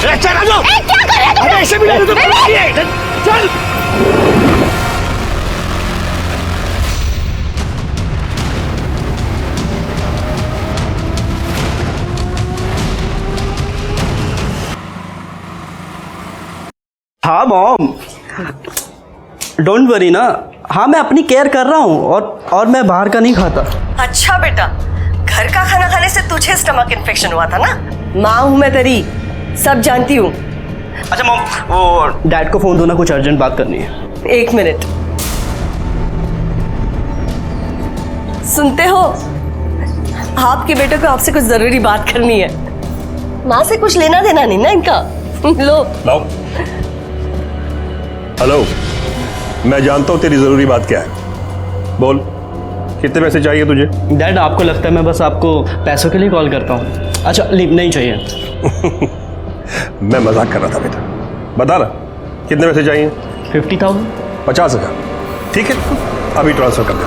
चल राजू, क्या कर रहे हो? अरे ऐसे भी नहीं तो चल। हाँ मॉम, डोंट वरी ना। हाँ मैं अपनी केयर कर रहा हूँ और मैं बाहर का नहीं खाता। अच्छा बेटा, घर का खाना खाने से तुझे स्टमक इन्फेक्शन हुआ था ना? माँ हूँ मैं तेरी, सब जानती हूँ। अच्छा मॉम, वो डैड को फोन दो ना, कुछ अर्जेंट बात करनी है। 1 मिनट। सुनते हो? आपके बेटे को आपसे कुछ जरूरी बात करनी है। माँ से कुछ लेना देना नहीं ना इनका। लो लाओ। हेलो, मैं जानता हूँ तेरी जरूरी बात क्या है। बोल, कितने पैसे चाहिए तुझे? डैड आपको लगता है मैं बस आपको पैसों के लिए कॉल करता हूँ? अच्छा नहीं चाहिए। मैं मजाक कर रहा था बेटा। बता ना, कितने पैसे चाहिए? 50,000। 50,000। ठीक है, अभी ट्रांसफर कर दे।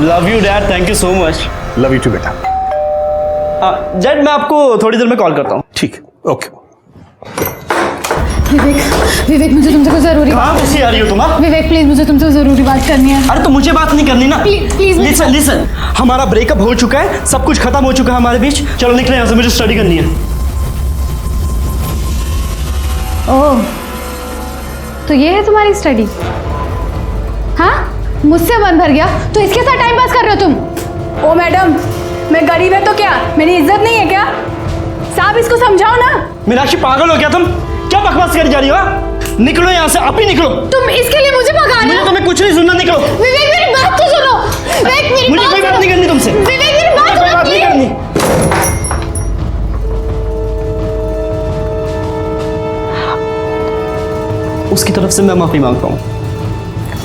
Love you dad, thank you so much. Love you too बेटा। डैड मैं आपको थोड़ी देर में कॉल करता हूँ। ठीक है, ओके। विवेक मुझे तुमसे कुछ जरूरी कहाँ कैसी आ रही हो तुम? विवेक प्लीज मुझे तुमसे जरूरी बात करनी है। अरे तो मुझे बात नहीं करनी ना। प्लीज लिसन, हमारा ब्रेकअप हो चुका है, सब कुछ खत्म हो चुका है हमारे बीच। चलो निकले यहाँ से, मुझे स्टडी करनी है। ओह, तो ये है तुम्हारी स्टडी? हाँ, मुझसे मन भर गया तो इसके साथ टाइम पास कर रहे हो तुम? ओ मैडम, मैं गरीब है तो क्या मेरी इज्जत नहीं है क्या? साहब इसको समझाओ ना। मीनाक्षी पागल हो क्या तुम? क्या बकवास कर जा रही हो? निकलो यहाँ से, अभी निकलो। तुम इसके लिए मुझे भगा रहे मुझे हो? तुम्हें कुछ नहीं सुनना, निकलो। विवेक मेरी बात तो सुनो। विवेक मेरी मुझे कोई बात नहीं करनी तुमसे। विवेक मेरी बात कोई सुनो बात नहीं करनी। उसकी तरफ से मैं माफी मांगता हूँ।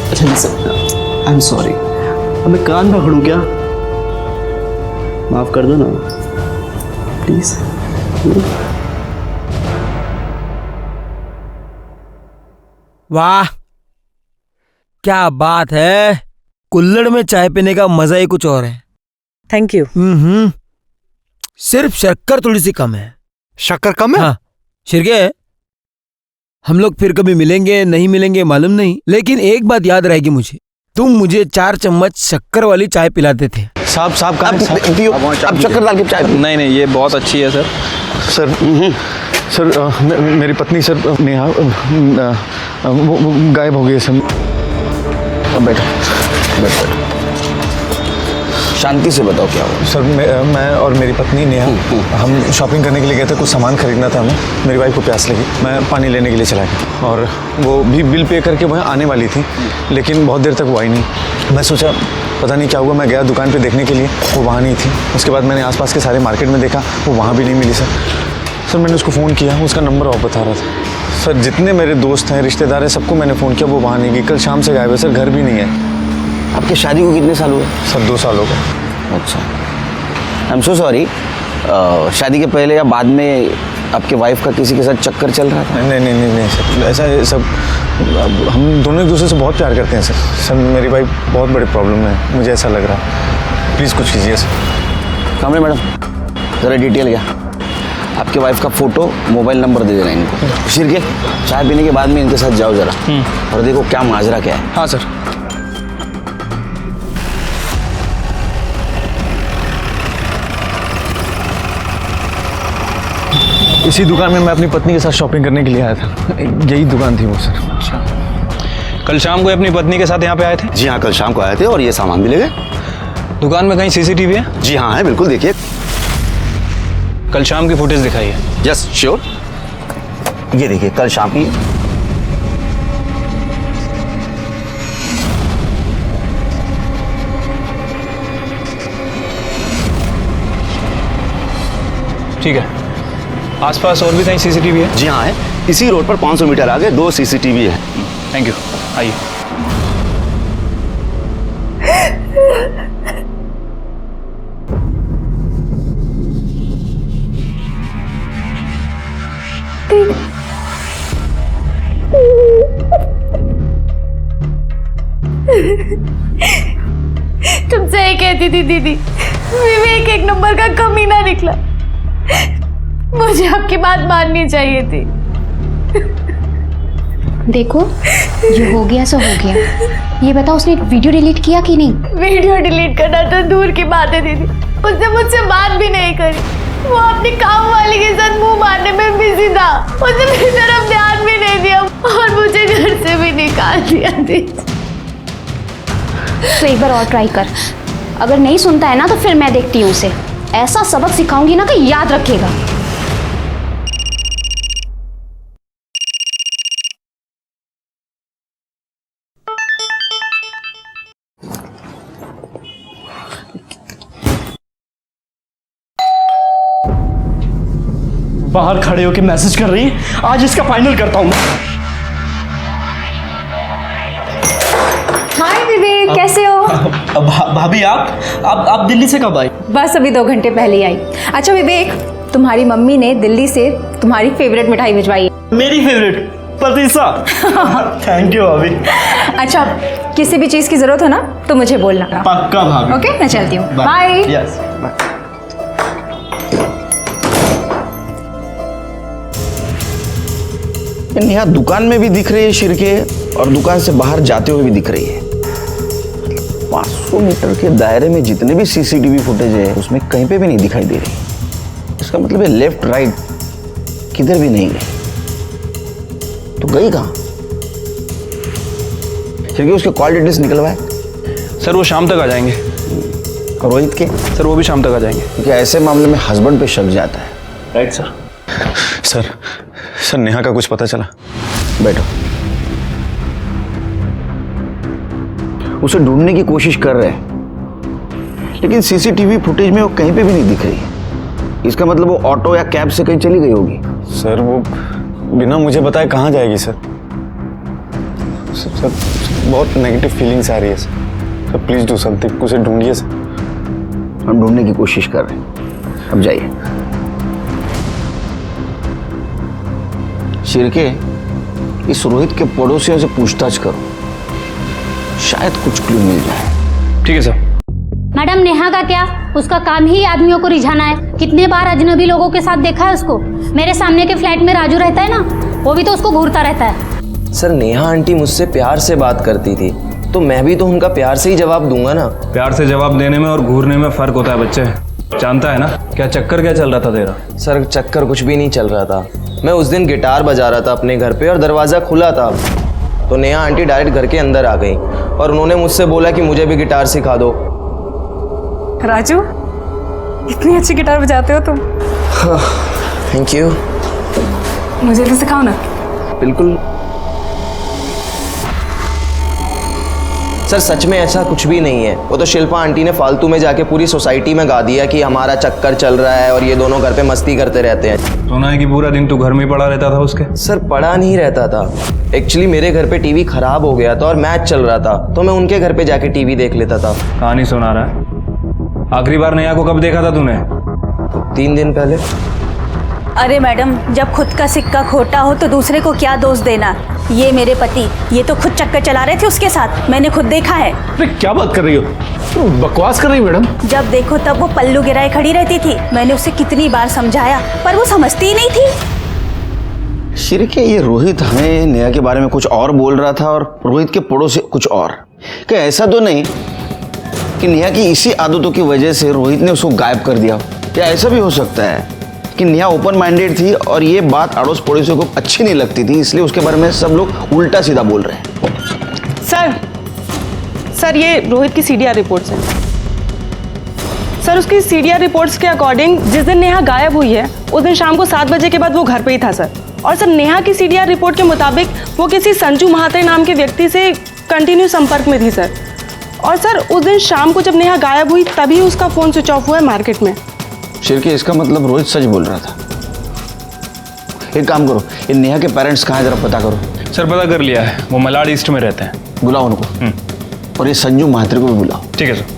अच्छा लिसन, आई एम सॉरी। अब मैं कान पकड़ूं क्या? माफ कर दो ना प्लीज। वाह, क्या बात है। कुल्हड़ में चाय पीने का मजा ही कुछ और है। Thank you. सिर्फ शक्कर थोड़ी सी कम है। शक्कर कम है? हाँ शिरके, हम लोग फिर कभी मिलेंगे नहीं मिलेंगे मालूम नहीं, लेकिन एक बात याद रहेगी मुझे, तुम मुझे 4 चम्मच शक्कर वाली चाय पिलाते थे। साहब अब शक्कर डाल के चाय। नहीं ये बहुत अच्छी है सर। सर मेरी पत्नी सर नेहा वो गायब हो गई है सर। बैठो शांति से बताओ क्या हुआ। सर मैं और मेरी पत्नी नेहा हम शॉपिंग करने के लिए गए थे, कुछ सामान खरीदना था हमें। मेरी वाइफ को प्यास लगी, मैं पानी लेने के लिए चला गया और वो भी बिल पे करके वहाँ आने वाली थी, लेकिन बहुत देर तक वो आई नहीं। मैं सोचा पता नहीं क्या हुआ, मैं गया दुकान पे देखने के लिए, वो वहाँ नहीं थी। उसके बाद मैंने आसपास के सारे मार्केट में देखा, वो वहाँ भी नहीं मिली सर। मैंने उसको फ़ोन किया, उसका नंबर ऑफ बता रहा था। सर जितने मेरे दोस्त हैं रिश्तेदार हैं सबको मैंने फ़ोन किया, वो वहाँ नहीं गई। कल शाम से गायब है सर, घर भी नहीं है। आपकी शादी को कितने साल हुए? सर 2 साल हो गए। अच्छा, आई एम सो सॉरी। शादी के पहले या बाद में आपके वाइफ का किसी के साथ चक्कर चल रहा था? नहीं सर, ऐसा सब हम दोनों एक दूसरे से बहुत प्यार करते हैं सर। सर मेरी वाइफ बहुत बड़ी प्रॉब्लम है, मुझे ऐसा लग रहा है, प्लीज़ कुछ कीजिए सर। कामरे मैडम ज़रा डिटेल क्या? आपके वाइफ का फ़ोटो, मोबाइल नंबर दे देना इनको। शिरके, चाय पीने के बाद में इनके साथ जाओ ज़रा और देखो क्या माजरा क्या है। हाँ सर। इसी दुकान में मैं अपनी पत्नी के साथ शॉपिंग करने के लिए आया था, यही दुकान थी वो सर। अच्छा, कल शाम को अपनी पत्नी के साथ यहाँ पे आए थे? जी हाँ, कल शाम को आए थे और ये सामान भी ले गए। दुकान में कहीं सीसीटीवी है? जी हाँ है, बिल्कुल देखिए। कल शाम की फुटेज दिखाइए। यस श्योर, ये देखिए कल शाम की। ठीक है, आसपास और भी कहीं सीसीटीवी है? जी हाँ है, इसी रोड पर 500 मीटर आगे 2 सीसीटीवी है। थैंक यू, आइए। तुमसे ही कहती थी दीदी, विवेक 1 नंबर का कमीना निकला। मुझे आपकी बात माननी चाहिए थी। देखो, ये हो गया सो हो गया। ये बताओ उसने वीडियो डिलीट किया कि नहीं? वीडियो डिलीट करना तो दूर की बात है दीदी, उसने मुझसे बात भी नहीं करी। वो अपनी काम वाली के साथ मुंह मारने में बिजी था, उसने मेरी तरफ ध्यान भी नहीं दिया और मुझे घर से भी निकाल दिया दीदी। तो एक बार और ट्राई कर, अगर नहीं सुनता है ना तो फिर मैं देखती हूँ उसे। ऐसा सबक सिखाऊंगी ना कि याद रखेगा। बाहर खड़े होके मैसेज कर रही है, आज इसका फाइनल करता हूँ मैं। हाय विवेक, कैसे हो? भाभी आप दिल्ली से कब आई? बस अभी 2 घंटे पहले ही आई। अच्छा विवेक, तुम्हारी मम्मी ने दिल्ली से तुम्हारी फेवरेट मिठाई भिजवाई है। मेरी फेवरेट पतीसा। थैंक यू भाभी। अच्छा, किसी भी चीज़ की जरूरत हो ना तो मुझे बोलना। पक्का भाभी। ओके, मैं चलती हूँ। बाय। Yes bye. नेहा दुकान में भी दिख रही है शिरके, और दुकान से बाहर जाते हुए भी दिख रही है। 500 मीटर के दायरे में जितने भी सीसीटीवी फुटेज है उसमें कहीं पे भी नहीं दिखाई दे रही। इसका मतलब है लेफ्ट राइट किधर भी नहीं गई। तो गई कहाँ? शिरके उसके कॉल डिटेल्स निकलवाए। सर वो शाम तक आ जाएंगे। और रोहित के? सर वो भी शाम तक आ जाएंगे। क्योंकि ऐसे मामले में हस्बैंड पे शक जाता है। Right sir. सर नेहा का कुछ पता चला? बैठो। उसे ढूंढने की कोशिश कर रहे हैं, लेकिन सीसीटीवी फुटेज में वो कहीं पे भी नहीं दिख रही है। इसका मतलब वो ऑटो या कैब से कहीं चली गई होगी। सर वो बिना मुझे बताए कहाँ जाएगी सर? सर बहुत नेगेटिव फीलिंग्स आ रही है सर। प्लीज डू समथिंग, उसे ढूंढिए सर। हम ढूंढने की कोशिश कर रहे हैं, अब जाइए। शिरके, इस रोहित के पड़ोसियों से पूछताछ करो, शायद कुछ क्लू मिल जाए। ठीक है सर। मैडम नेहा का क्या? उसका काम ही आदमियों को रिझाना है। कितने बार अजनबी लोगों के साथ देखा है उसको। मेरे सामने के फ्लैट में राजू रहता है ना, वो भी तो उसको घूरता रहता है। सर नेहा आंटी मुझसे प्यार से बात करती थी, तो मैं भी तो उनका प्यार से ही जवाब दूंगा ना। प्यार से जवाब देने में और घूरने में फर्क होता है बच्चे, जानता है ना। क्या चक्कर क्या चल रहा था तेरा? सर चक्कर कुछ भी नहीं चल रहा था। मैं उस दिन गिटार बजा रहा था अपने घर पे और दरवाज़ा खुला था, तो नेहा आंटी डायरेक्ट घर के अंदर आ गई और उन्होंने मुझसे बोला कि मुझे भी गिटार सिखा दो। राजू, इतनी अच्छी गिटार बजाते हो तुम। Thank you. मुझे भी सिखाओ ना। बिल्कुल। सर सच में ऐसा कुछ भी नहीं है। वो तो शिल्पा आंटी ने फालतू में जाके पूरी सोसाइटी में गा दिया कि हमारा चक्कर चल रहा है और ये दोनों घर पे मस्ती करते रहते हैं। सुना है कि पूरा दिन तू घर में पड़ा रहता था उसके? सर पड़ा नहीं रहता था, एक्चुअली मेरे घर पे टीवी खराब हो गया था और मैच चल रहा था, तो मैं उनके घर पे जाके टीवी देख लेता था। कहानी सुना रहा है। आखिरी बार नेहा को कब देखा था तूने? 3 दिन पहले। अरे मैडम, जब खुद का सिक्का खोटा हो तो दूसरे को क्या दोष देना। ये मेरे पति, ये तो खुद चक्कर चला रहे थे उसके साथ, मैंने खुद देखा है। अरे क्या बात कर रही हो? बकवास कर रही हो मैडम। जब देखो तब वो पल्लू गिराए खड़ी रहती थी। मैंने उसे कितनी बार समझाया पर वो समझती ही नहीं थी। शिरके, ये रोहित हमें नेहा के बारे में कुछ और बोल रहा था और रोहित के पड़ोसी कुछ और। क्या ऐसा तो नहीं कि नेहा की इसी आदतों की वजह से रोहित ने उसको गायब कर दिया? क्या ऐसा भी हो सकता है कि नेहा ओपन माइंडेड थी और ये बात अड़ोस पड़ोसियों को अच्छी नहीं लगती थी, इसलिए उसके बारे में सब लोग उल्टा सीधा बोल रहे हैं? सर ये रोहित की सीडीआर रिपोर्ट्स हैं। सर उसकी सीडीआर रिपोर्ट्स के अकॉर्डिंग जिस दिन नेहा गायब हुई है उस दिन शाम को 7 बजे के बाद वो घर पे ही था सर। और सर नेहा की सीडीआर रिपोर्ट के मुताबिक वो किसी संजू महात्रे नाम के व्यक्ति से कंटिन्यू संपर्क में थी सर। और सर उस दिन शाम को जब नेहा गायब हुई तभी उसका फ़ोन स्विच ऑफ हुआ है मार्केट में। शिरके, इसका मतलब रोहित सच बोल रहा था। एक काम करो, इन नेहा के पेरेंट्स कहाँ हैं जरा पता करो। सर पता कर लिया है, वो मलाड ईस्ट में रहते हैं। बुलाओ उनको। और ये संजू महात्रे को भी बुलाओ। ठीक है सर।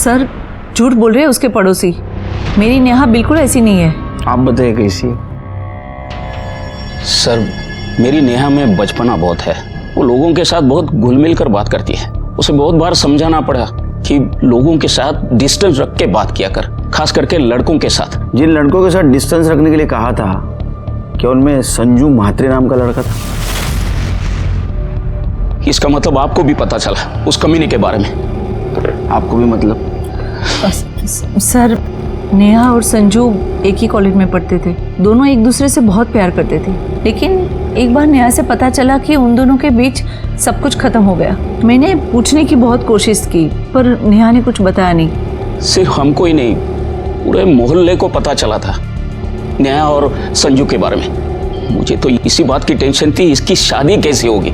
सर झूठ बोल रहे हैं उसके पड़ोसी। मेरी नेहा बिल्कुल ऐसी नहीं है। आप बताइए कैसी? सर मेरी नेहा में बचपना बहुत है। वो लोगों के साथ बहुत घुल मिल कर बात करती है। उसे बहुत बार समझाना पड़ा कि लोगों के साथ डिस्टेंस रख के बात किया कर, खास करके लड़कों के साथ। जिन लड़कों के साथ डिस्टेंस रखने के लिए कहा था, क्या उनमें संजू म्हात्रे नाम का लड़का था? इसका मतलब आपको भी पता चला उस कमीने के बारे में? आपको भी मतलब? सर नेहा और संजू एक ही कॉलेज में पढ़ते थे, दोनों एक दूसरे से बहुत प्यार करते थे। लेकिन एक बार नेहा से पता चला कि उन दोनों के बीच सब कुछ खत्म हो गया। मैंने पूछने की बहुत कोशिश की पर नेहा ने कुछ बताया नहीं। सिर्फ हमको ही नहीं, पूरे मोहल्ले को पता चला था नेहा और संजू के बारे में। मुझे तो इसी बात की टेंशन थी, इसकी शादी कैसे होगी।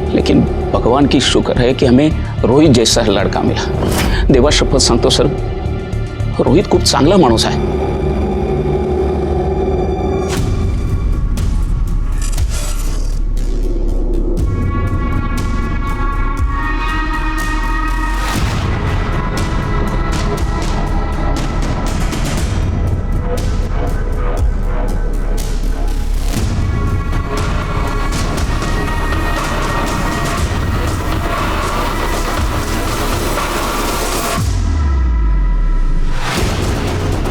लेकिन भगवान की शुक्र है कि हमें रोहित जैसा लड़का मिला। देवा शपथ सांगतो सर, रोहित खूप चांगला माणूस आहे।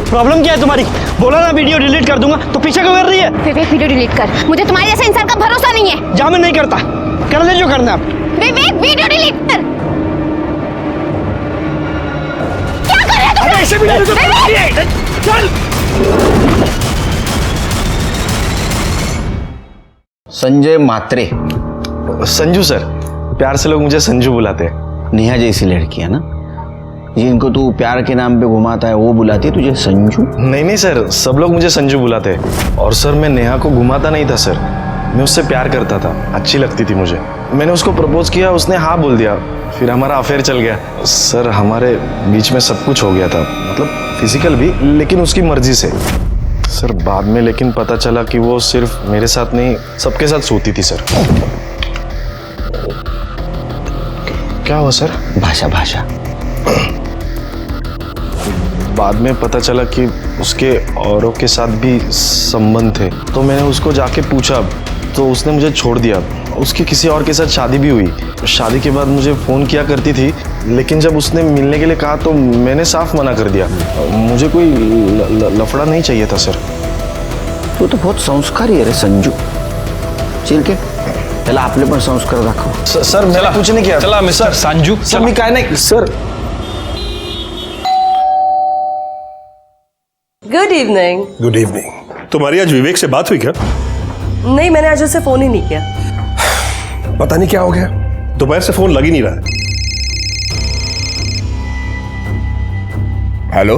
प्रॉब्लम क्या है तुम्हारी? बोला ना वीडियो डिलीट कर दूंगा, तो पीछे क्यों कर रही है? विवेक वीडियो डिलीट कर, मुझे तुम्हारे जैसे इंसान का भरोसा नहीं है। जा, मैं नहीं करता, कर ले जो करना है। विवेक वीडियो डिलीट कर। क्या कर रहे हो तुम? ऐसे वीडियो डिलीट कर। चल। संजय म्हात्रे। संजू सर, प्यार से लोग मुझे संजू बुलाते हैं। नेहा जैसी लड़की है ना, जिनको तू प्यार के नाम पे घुमाता है, वो बुलाती है तुझे संजू? नहीं नहीं सर, सब लोग मुझे संजू बुलाते हैं। और सर मैं नेहा को घुमाता नहीं था सर, मैं उससे प्यार करता था, अच्छी लगती थी मुझे। मैंने उसको प्रपोज किया, उसने हाँ बोल दिया, फिर हमारा अफेयर चल गया। सर हमारे बीच में सब कुछ हो गया था, मतलब फिजिकल भी, लेकिन उसकी मर्जी से। सर बाद में लेकिन पता चला कि वो सिर्फ मेरे साथ नहीं, सबके साथ सोती थी सर। क्या हुआ सर? भाषा भाषा। बाद में पता चला कि उसके औरों के साथ भी संबंध थे, तो मैंने उसको जाके पूछा तो उसने मुझे छोड़ दिया। उसकी किसी और के साथ शादी भी हुई। शादी के बाद मुझे फ़ोन किया करती थी, लेकिन जब उसने मिलने के लिए कहा तो मैंने साफ मना कर दिया। मुझे कोई लफड़ा नहीं चाहिए था सर। तू तो बहुत संस्कारी है रे संजू। चल के त्याला आपले पण संस्कार दाखव। सर मैंने कुछ नहीं किया। चला मिस्टर संजू, सर मी काय नाही sir. Good evening. Good evening. तुम्हारी आज विवेक से बात हुई क्या? नहीं, मैंने आज उसे फोन ही नहीं किया। पता नहीं क्या हो गया, दोपहर से फोन लग ही नहीं रहा है। हेलो,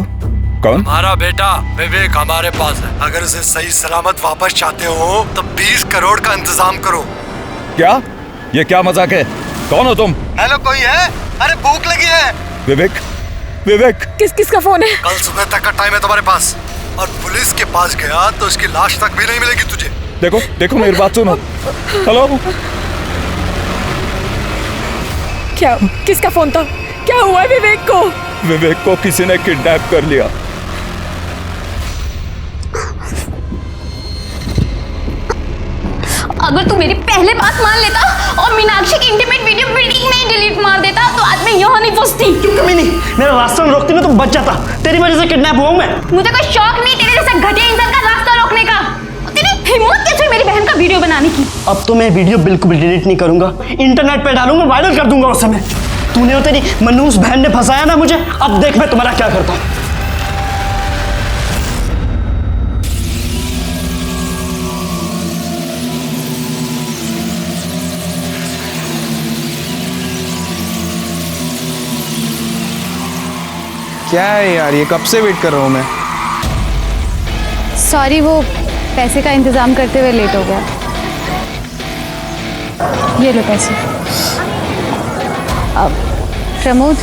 कौन? हमारा बेटा विवेक हमारे पास है। अगर उसे सही सलामत वापस चाहते हो तो 20 करोड़ का इंतजाम करो। क्या? ये क्या मजाक है? कौन हो तुम? हेलो, कोई है? अरे भूख लगी है। विवेक, विवेक। किसका फोन है? कल सुबह तक का टाइम है तुम्हारे पास, और पुलिस के पास गया तो उसकी लाश तक भी नहीं मिलेगी तुझे। देखो देखो मेरी बात सुनो। हेलो, क्या? किसका फोन था? क्या हुआ विवेक को? विवेक को किसी ने किडनैप कर लिया। अगर तू मेरी पहले बात मान लेता और मीनाक्षी की इंटीमेट वीडियो बिल्डिंग में ही डिलीट मार देता तो आज मैं यहाँ नहीं फंसती। क्यों कमी नहीं? मेरा रास्ता रोकती में तो बच जाता। तेरी वजह से किडनैप हुआ हूं मैं। मुझे कोई शौक नहीं तेरे जैसा घटिया इंसान का रास्ता रोकने का। तेरी हिम्मत कैसे मेरी बहन का वीडियो बनाने की? अब तो मैं वीडियो बिल्कुल डिलीट नहीं करूंगा, इंटरनेट पे डालूंगा, वायरल कर दूंगा उस समय। तूने और तेरी मनूस बहन ने फंसाया ना मुझे, अब देख मैं तुम्हारा क्या करता हूं। क्या है यार, ये कब से वेट कर रहा हूँ मैं। सॉरी, वो पैसे का इंतजाम करते हुए लेट हो गया। ये लो पैसे। अब प्रमोद,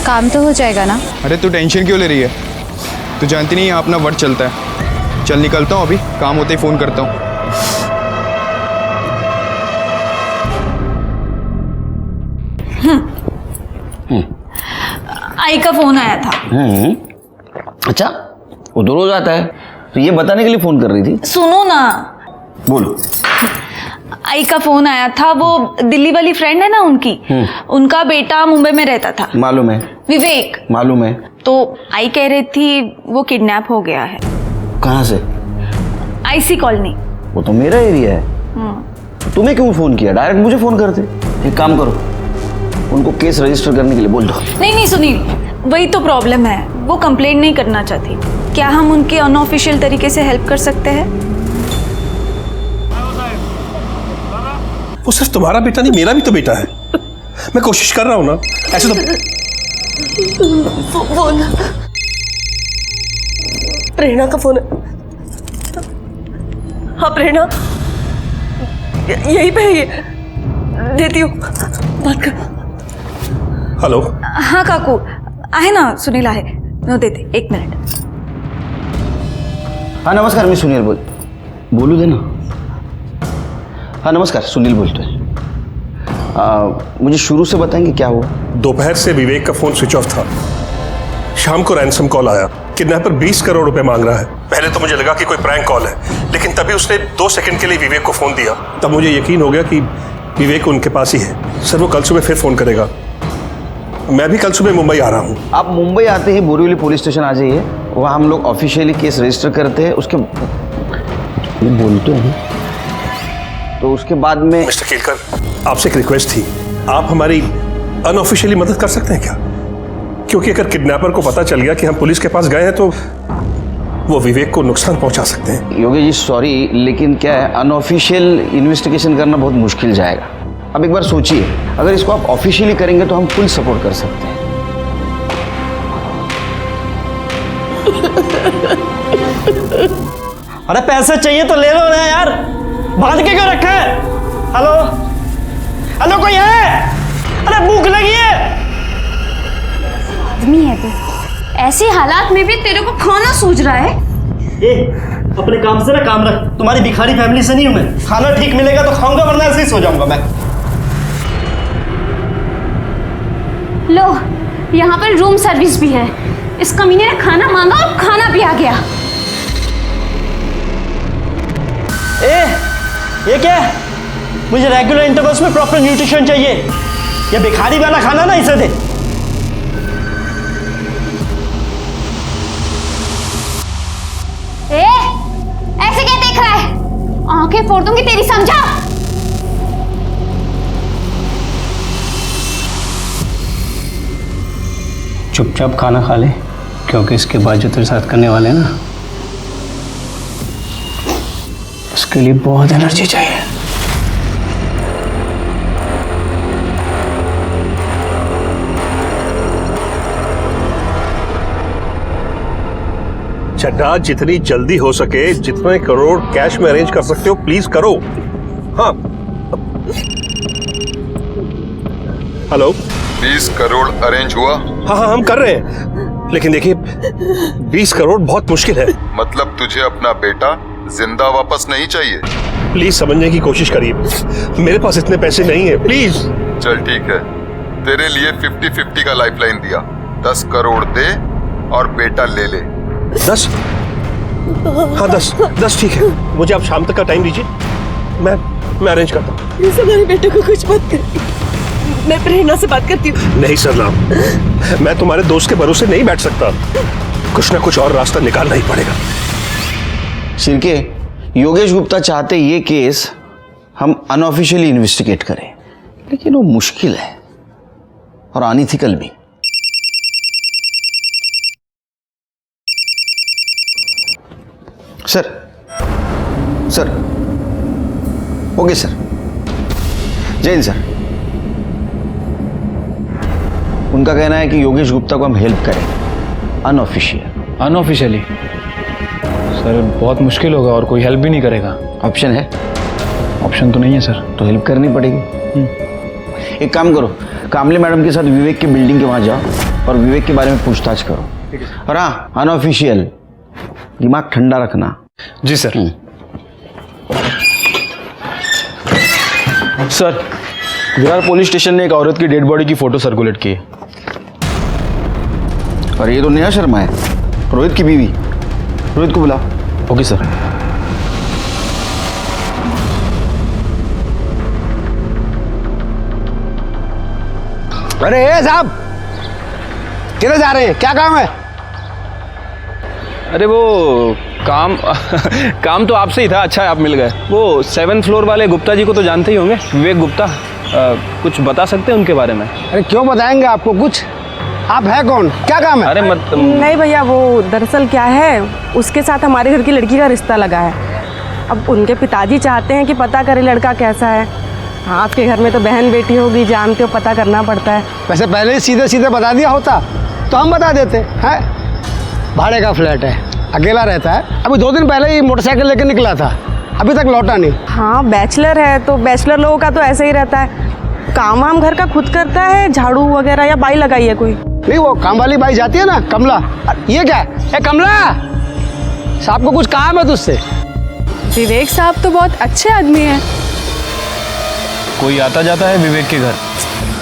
काम तो हो जाएगा ना? अरे तू टेंशन क्यों ले रही है? तू जानती नहीं यहाँ अपना वर्ड चलता है। चल निकलता हूँ, अभी काम होते ही फ़ोन करता हूँ। आई का फोन आया था। अच्छा, वो तो रोज आता है, तो ये बताने के लिए फोन कर रही थी? सुनो ना, बोलो। आई का फोन आया था, वो दिल्ली वाली फ्रेंड है ना उनकी, उनका बेटा मुंबई में रहता था। मालूम है। विवेक। मालूम है। तो आई कह रही थी वो किडनैप हो गया है। कहाँ से? IC colony. वो तो मेरा एरिया है। तुम्हें क्यों फोन किया? डायरेक्ट मुझे फोन करते। एक काम करो, उनको केस रजिस्टर करने के लिए बोल दो। नहीं सुनील, वही तो प्रॉब्लम है, वो कंप्लेंट नहीं करना चाहती। क्या हम उनके अनऑफिशियल तरीके से हेल्प कर सकते हैं? वो सिर्फ तुम्हारा बेटा नहीं, मेरा भी तो बेटा है। मैं कोशिश कर रहा हूं ना, ऐसे तो। फोन प्रेरणा का फोन है। हाँ प्रेरणा, यहीं पे है ये, देती हूँ, बात कर। हेलो। हाँ काकू, आहे ना, सुनील आहे, मैं देते, 1 मिनट। हाँ नमस्कार, मैं सुनील बोलू दे ना। हाँ नमस्कार, सुनील बोलते हैं। मुझे शुरू से बताएंगे क्या हुआ? दोपहर से विवेक का फोन स्विच ऑफ था। शाम को रैंसम कॉल आया, किडनैपर 20 करोड़ रुपए मांग रहा है। पहले तो मुझे लगा कि कोई प्रैंक कॉल है, लेकिन तभी उसने 2 सेकंड के लिए विवेक को फोन दिया। तब मुझे यकीन हो गया कि विवेक उनके पास ही है। सर वो कल सुबह फिर फोन करेगा। मैं भी कल सुबह मुंबई आ रहा हूँ। आप मुंबई आते ही बोरीवली पुलिस स्टेशन आ जाइए, वहाँ हम लोग ऑफिशियली केस रजिस्टर करते हैं। उसके बोलते हैं तो उसके बाद में। मिस्टर केलकर, आपसे एक रिक्वेस्ट थी, आप हमारी अनऑफिशियली मदद कर सकते हैं क्या? क्योंकि अगर किडनैपर को पता चल गया कि हम पुलिस के पास गए हैं तो वो विवेक को नुकसान पहुंचा सकते हैं। योगेश जी सॉरी, लेकिन क्या है, अनऑफिशियल इन्वेस्टिगेशन करना बहुत मुश्किल जाएगा। अब एक बार सोचिए, अगर इसको आप ऑफिशियली करेंगे तो हम फुल सपोर्ट कर सकते हैं। अरे पैसे चाहिए तो ले लो ना यार, बांध के क्यों रखा है? हेलो हेलो, कोई है? अरे भूख लगी है। आदमी है तू, ऐसे हालात में भी तेरे को खाना सूझ रहा है? अपने काम से ना काम रख, तुम्हारी भिखारी फैमिली से नहीं हूं मैं। खाना ठीक मिलेगा तो खाऊंगा, वरना ऐसे ही सो जाऊंगा मैं। लो, यहाँ पर रूम सर्विस भी है। इस कमीने ने खाना मांगा और खाना भी आ गया। ये क्या है? मुझे रेगुलर इंटरवल्स में प्रॉपर न्यूट्रिशन चाहिए। ये भिखारी वाला खाना ना इसे दे। ऐसे क्या देख रहा है? आंखें फोड़ दूंगी तेरी, समझा? चुपचाप खाना खा ले, क्योंकि इसके बाद जो तेरे साथ करने वाले हैं ना, उसके लिए बहुत एनर्जी चाहिए। चड्ढा, जितनी जल्दी हो सके, जितने करोड़ कैश में अरेंज कर सकते हो प्लीज करो। हाँ हेलो। 20 करोड़ अरेंज हुआ? हाँ हम कर रहे हैं, लेकिन देखिए 20 करोड़ बहुत मुश्किल है। मतलब तुझे अपना बेटा जिंदा वापस नहीं चाहिए? प्लीज समझने की कोशिश करिए, मेरे पास इतने पैसे नहीं है, प्लीज। चल ठीक है, तेरे लिए 50-50 का लाइफलाइन दिया। 10 करोड़ दे और बेटा ले ले। 10? हाँ 10 ठीक है। मुझे आप शाम तक का टाइम दीजिए, मैं अरेंज करता हूँ। प्लीज हमारे बेटे को कुछ मत कर, मैं प्रेरणा से बात करती हूँ। नहीं सरला, मैं तुम्हारे दोस्त के भरोसे नहीं बैठ सकता। कुछ ना कुछ और रास्ता निकालना ही पड़ेगा। सिरके, योगेश गुप्ता चाहते ये केस हम अनऑफिशियली इन्वेस्टिगेट करें, लेकिन वो मुश्किल है और अनइथिकल भी। सर ओके सर, जय हिंद सर। उनका कहना है कि योगेश गुप्ता को हम हेल्प करें अनऑफिशियली। सर बहुत मुश्किल होगा और कोई हेल्प भी नहीं करेगा। ऑप्शन है? ऑप्शन तो नहीं है सर। तो हेल्प करनी पड़ेगी। एक काम करो, कामले मैडम के साथ विवेक की बिल्डिंग के वहां जाओ और विवेक के बारे में पूछताछ करो। और हाँ, अनऑफिशियल, दिमाग ठंडा रखना। जी sir. Sir, Virar police station ने एक औरत की डेड बॉडी की फोटो सर्कुलेट की है। और ये तो नेहा शर्मा है, रोहित की बीवी। रोहित को बुलाओ। Okay sir. अरे साहब, किधर जा रहे हैं? क्या काम है? अरे वो काम काम तो आपसे ही था। अच्छा है आप मिल गए। वो 7th फ्लोर वाले गुप्ता जी को तो जानते ही होंगे, विवेक गुप्ता। कुछ बता सकते हैं उनके बारे में? अरे क्यों बताएंगे आपको कुछ? आप है कौन? क्या काम है? अरे नहीं भैया, वो दरअसल क्या है, उसके साथ हमारे घर की लड़की का रिश्ता लगा है। अब उनके पिताजी चाहते हैं कि पता करें लड़का कैसा है। हाँ, आपके घर में तो बहन बेटी होगी, जानते हो, पता करना पड़ता है। वैसे पहले ही सीधे सीधे बता दिया होता तो हम बता देते हैं। भाड़े का फ्लैट है, अकेला रहता है। अभी 2 दिन पहले ही मोटरसाइकिल लेकर निकला था, अभी तक लौटा नहीं। हाँ, बैचलर है तो बैचलर लोगों का तो ऐसे ही रहता है। काम वाम घर का खुद करता है, झाड़ू वगैरह, या बाई लगाई है कोई? नहीं, वो काम वाली बाई जाती है ना, कमला। ये क्या है? कमला साहब को कुछ काम है तुझसे? विवेक साहब तो बहुत अच्छे आदमी हैं। कोई आता जाता है विवेक के घर?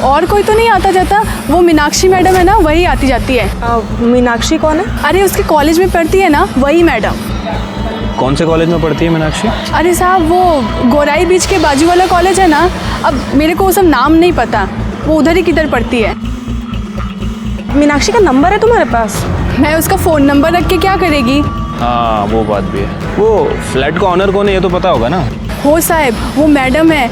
और कोई तो नहीं आता जाता। वो मीनाक्षी मैडम है ना, वही आती जाती है। मीनाक्षी कौन है? अरे उसके कॉलेज में पढ़ती है ना, वही मैडम। कौन से कॉलेज में पढ़ती है मीनाक्षी? अरे साहब, वो गोराई बीच के बाजू वाला कॉलेज है ना। अब मेरे को वो सब नाम नहीं पता, वो उधर ही किधर पढ़ती है। मीनाक्षी का नंबर है तुम्हारे पास? मैं उसका फ़ोन नंबर रख के क्या करेगी? हाँ, वो बात भी है। वो फ्लैट का ऑनर कौन है ये तो पता होगा ना? हो साहब, वो मैडम है।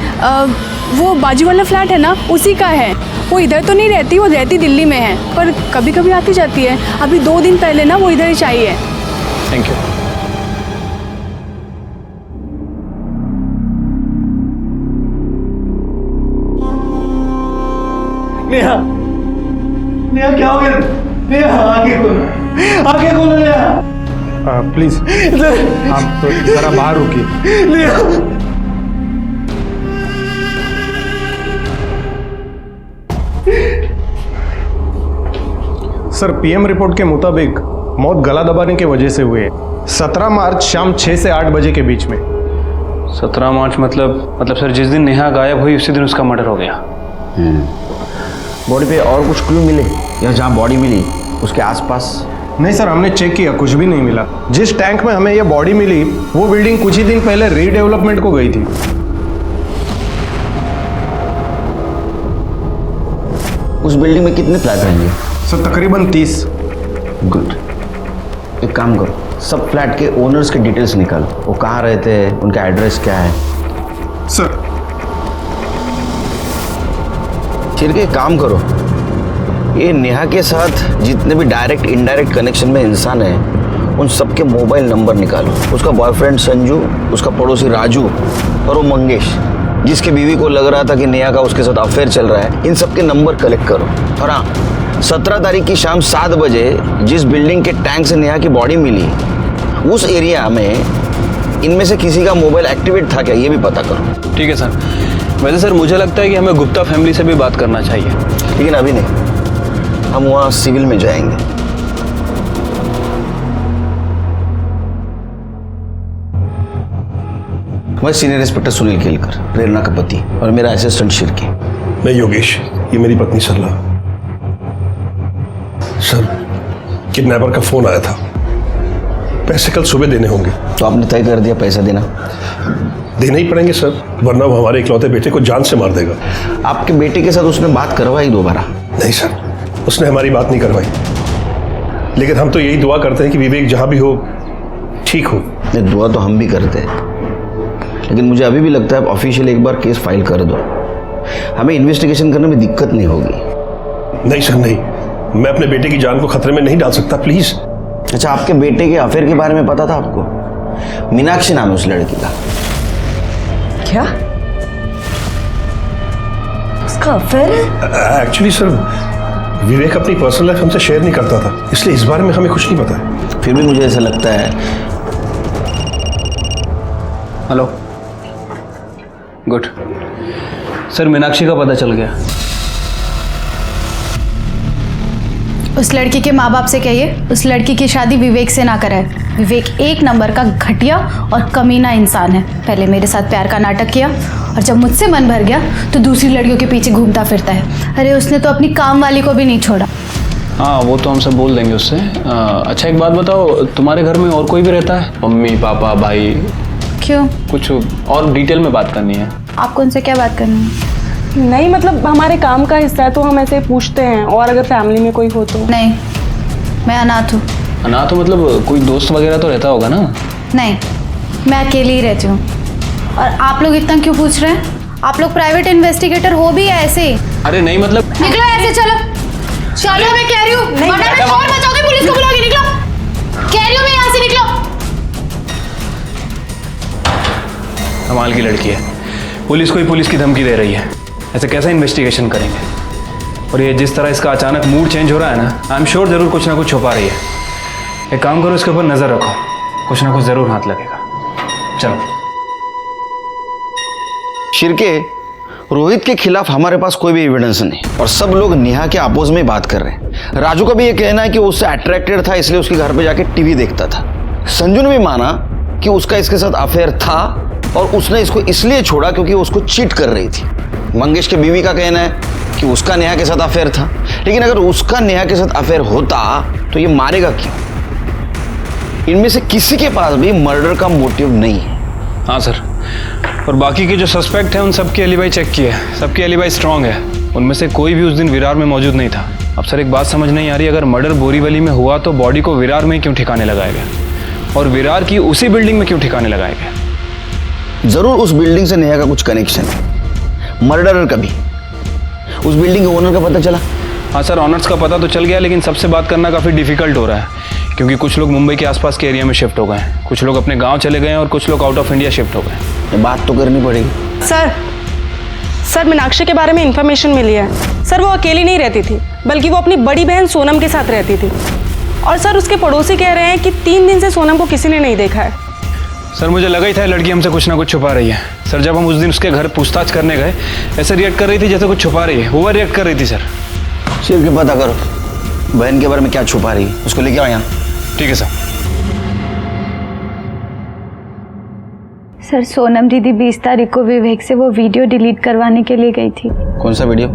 वो बाजू वाला फ्लैट है ना, उसी का है। वो इधर तो नहीं रहती, वो रहती दिल्ली में है, पर कभी कभी आती जाती है। अभी 2 दिन पहले ना वो इधर ही चाहिए। Thank you. नेहा, नेहा क्या हो गया? नेहा आगे खोलो नेहा। प्लीज आप जरा बाहर रुकिए। नेहा, सर, पीएम रिपोर्ट के मुताबिक मौत गला दबाने की वजह से हुई है। 17 मार्च शाम 6 से 8 बजे के बीच में। 17 मार्च मतलब सर जिस दिन नेहा गायब हुई उसी दिन उसका मर्डर हो गया। बॉडी पे और कुछ क्लू मिले या जहाँ बॉडी मिली उसके आसपास? नहीं सर, हमने चेक किया, कुछ भी नहीं मिला। जिस टैंक में हमें यह बॉडी मिली वो बिल्डिंग कुछ ही दिन पहले रीडेवलपमेंट को गई थी। उस बिल्डिंग में कितने फ्लैट रहेंगे? सर तकरीबन 30। गुड, एक काम करो, सब फ्लैट के ओनर्स के डिटेल्स निकालो। वो कहाँ रहते हैं, उनका एड्रेस क्या है? सर फिर एक काम करो, ये नेहा के साथ जितने भी डायरेक्ट इनडायरेक्ट कनेक्शन में इंसान हैं उन सबके मोबाइल नंबर निकालो। उसका बॉयफ्रेंड संजू, उसका पड़ोसी राजू और वो मंगेश जिसके बीवी को लग रहा था कि नेहा का उसके साथ अफेयर चल रहा है, इन सबके नंबर कलेक्ट करो। और हाँ, 17 तारीख की शाम 7 बजे जिस बिल्डिंग के टैंक से नेहा की बॉडी मिली उस एरिया में इनमें से किसी का मोबाइल एक्टिवेट था क्या, ये भी पता करो। ठीक है सर। वैसे सर मुझे लगता है कि हमें गुप्ता फैमिली से भी बात करना चाहिए। लेकिन अभी नहीं, हम वहाँ सिविल में जाएंगे। मैं सीनियर इंस्पेक्टर सुनील केलकर, प्रेरणा का पति, और मेरा असिस्टेंट शिरकी। मैं योगेश, ये मेरी पत्नी सरला। सर, किडनैपर का फोन आया था, पैसे कल सुबह देने होंगे। तो आपने तय कर दिया पैसा देना? देना ही पड़ेंगे सर, वरना वो हमारे इकलौते बेटे को जान से मार देगा। आपके बेटे के साथ उसने बात करवाई दोबारा? नहीं सर, उसने हमारी बात नहीं करवाई। लेकिन हम तो यही दुआ करते हैं कि विवेक जहां भी हो ठीक हो। नहीं, दुआ तो हम भी करते हैं, लेकिन मुझे अभी भी लगता है ऑफिशियल एक बार केस फाइल कर दो, हमें इन्वेस्टिगेशन करने में दिक्कत नहीं होगी। नहीं सर नहीं, मैं अपने बेटे की जान को खतरे में नहीं डाल सकता, प्लीज। अच्छा, आपके बेटे के अफेयर के बारे में पता था आपको? मीनाक्षी नाम है उस लड़की का। क्या उसका अफेयर है? एक्चुअली सर, विवेक अपनी पर्सनल लाइफ हमसे शेयर नहीं करता था, इसलिए इस बारे में हमें कुछ नहीं पता है। फिर भी मुझे ऐसा लगता है। हेलो, गुड सर, मीनाक्षी का पता चल गया। उस लड़की के माँ बाप से कहिए उस लड़की की शादी विवेक से ना कराए। विवेक 1 नंबर का घटिया और कमीना इंसान है। पहले मेरे साथ प्यार का नाटक किया और जब मुझसे मन भर गया तो दूसरी लड़कियों के पीछे घूमता फिरता है। अरे उसने तो अपनी काम वाली को भी नहीं छोड़ा। हाँ वो तो हम सब बोल देंगे उससे। अच्छा एक बात बताओ, तुम्हारे घर में और कोई भी रहता है? मम्मी पापा भाई? क्यों? कुछ और डिटेल में बात करनी है। आपको उनसे क्या बात करनी है? नहीं मतलब हमारे काम का हिस्सा है तो हम ऐसे पूछते हैं, और अगर फैमिली में कोई हो तो। नहीं, मैं अनाथ हूँ। अनाथ हो मतलब कोई दोस्त वगैरह तो रहता होगा ना? नहीं, मैं अकेली ही रहती हूँ। और आप लोग इतना क्यों पूछ रहे हैं? आप लोग प्राइवेट इन्वेस्टिगेटर हो भी या ऐसे ही? अरे नहीं मतलब निकलो ऐसे, चलो चलो, मैं कह रही हूँ वरना मैं शोर मचाऊंगी, पुलिस को बुलाऊंगी। निकलो, कह रही हूँ मैं यहाँ से, निकलो। कमाल की लड़की है, पुलिस को ही पुलिस की धमकी दे रही है। ऐसे कैसे इन्वेस्टिगेशन करेंगे? और ये जिस तरह इसका अचानक मूड चेंज हो रहा है ना, आई एम श्योर जरूर कुछ ना कुछ छुपा रही है। एक काम करो, इसके ऊपर नजर रखो, कुछ ना कुछ जरूर हाथ लगेगा। चलो। शिरके, रोहित के खिलाफ हमारे पास कोई भी एविडेंस नहीं और सब लोग नेहा के अपोज में बात कर रहे हैं। राजू का भी ये कहना है कि वो उससे अट्रैक्टेड था, इसलिए उसके घर पे जाके टीवी देखता था। संजू ने भी माना कि उसका इसके साथ अफेयर था और उसने इसको इसलिए छोड़ा क्योंकि वो उसको चीट कर रही थी। मंगेश के बीवी का कहना है कि उसका नेहा के साथ अफेयर था, लेकिन अगर उसका नेहा के साथ अफेयर होता तो ये मारेगा क्यों? इनमें से किसी के पास भी मर्डर का मोटिव नहीं है। हाँ सर, और बाकी के जो सस्पेक्ट हैं उन सबके एलिबाई चेक किए, सबके एलिबाई स्ट्रांग है। उनमें से कोई भी उस दिन विरार में मौजूद नहीं था। अब सर एक बात समझ नहीं आ रही, अगर मर्डर बोरीवली में हुआ तो बॉडी को विरार में क्यों ठिकाने लगाया गया, और विरार की उसी बिल्डिंग में क्यों ठिकाने लगाया गया? जरूर उस बिल्डिंग से नेहा का कुछ कनेक्शन है, मर्डरर का भी। उस बिल्डिंग के ओनर का पता चला? हाँ सर, ऑनर्स का पता तो चल गया, लेकिन सबसे बात करना काफ़ी डिफिकल्ट हो रहा है क्योंकि कुछ लोग मुंबई के आसपास के एरिया में शिफ्ट हो गए हैं, कुछ लोग अपने गांव चले गए हैं और कुछ लोग आउट ऑफ इंडिया शिफ्ट हो गए। बात तो करनी पड़ेगी। सर मीनाक्षी के बारे में इंफॉर्मेशन मिली है। सर वो अकेली नहीं रहती थी, बल्कि वो अपनी बड़ी बहन सोनम के साथ रहती थी। और सर उसके पड़ोसी कह रहे हैं कि 3 दिन से सोनम को किसी ने नहीं देखा है। सर मुझे लगा ही था लड़की हमसे कुछ ना कुछ छुपा रही है। सर जब हम उस दिन उसके घर पूछताछ करने गए, ऐसे रिएक्ट कर रही थी जैसे कुछ छुपा रही है, ओवर रिएक्ट कर रही थी। सर सिर्फ के पता करो बहन के बारे में क्या छुपा रही है, उसको लेके आओ यहाँ। ठीक है सर। सर सोनम दीदी 20 तारीख को विवेक से वो वीडियो डिलीट करवाने के लिए गई थी। कौन सा वीडियो?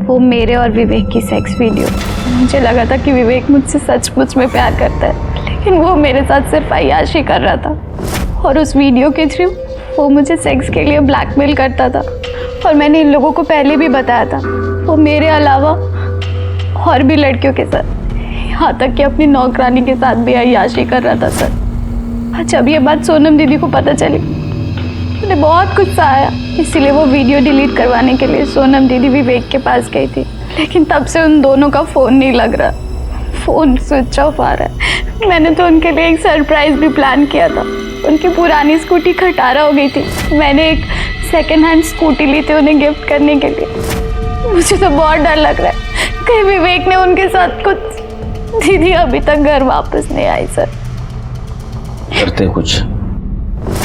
वो मेरे और विवेक की सेक्स वीडियो। मुझे लगा था कि विवेक मुझसे सचमुच में प्यार करता है, लेकिन वो मेरे साथ सिर्फ अय्याशी कर रहा था। और उस वीडियो के थ्रू वो मुझे सेक्स के लिए ब्लैकमेल करता था। और मैंने इन लोगों को पहले भी बताया था, वो मेरे अलावा और भी लड़कियों के साथ, यहाँ तक कि अपनी नौकरानी के साथ भी अय्याशी कर रहा था सर। जब ये बात सोनम दीदी को पता चली, उन्हें बहुत गुस्सा आया, इसीलिए वो वीडियो डिलीट करवाने के लिए सोनम दीदी विवेक के पास गई थी। लेकिन तब से उन दोनों का फ़ोन नहीं लग रहा, फ़ोन स्विच ऑफ आ रहा है। मैंने तो उनके लिए एक सरप्राइज़ भी प्लान किया था। उनकी पुरानी स्कूटी खटारा हो गई थी, मैंने एक सेकेंड हैंड स्कूटी ली थी उन्हें गिफ्ट करने के लिए। मुझे तो बहुत डर लग रहा है कहीं विवेक ने उनके साथ कुछ। दीदी अभी तक घर वापस नहीं आई सर। करते कुछ।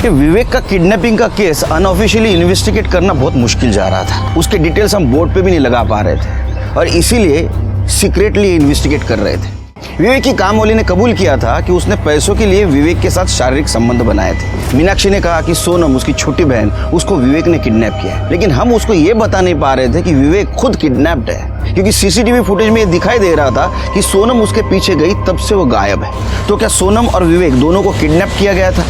ये विवेक का किडनैपिंग का केस अनऑफिशियली इन्वेस्टिगेट करना बहुत मुश्किल जा रहा था। उसके डिटेल्स हम बोर्ड पे भी नहीं लगा पा रहे थे और इसीलिए सीक्रेटली इन्वेस्टिगेट कर रहे थे। विवेक की कामवाली ने कबूल किया था कि उसने पैसों के लिए विवेक के साथ शारीरिक संबंध बनाए थे। मीनाक्षी ने कहा कि सोनम उसकी छोटी बहन उसको विवेक ने किडनैप किया है, लेकिन हम उसको ये बता नहीं पा रहे थे कि विवेक खुद किडनैप्ड है, क्योंकि सीसीटीवी फुटेज में ये दिखाई दे रहा था कि सोनम उसके पीछे गई तब से वो गायब है। तो क्या सोनम और विवेक दोनों को किडनैप किया गया था,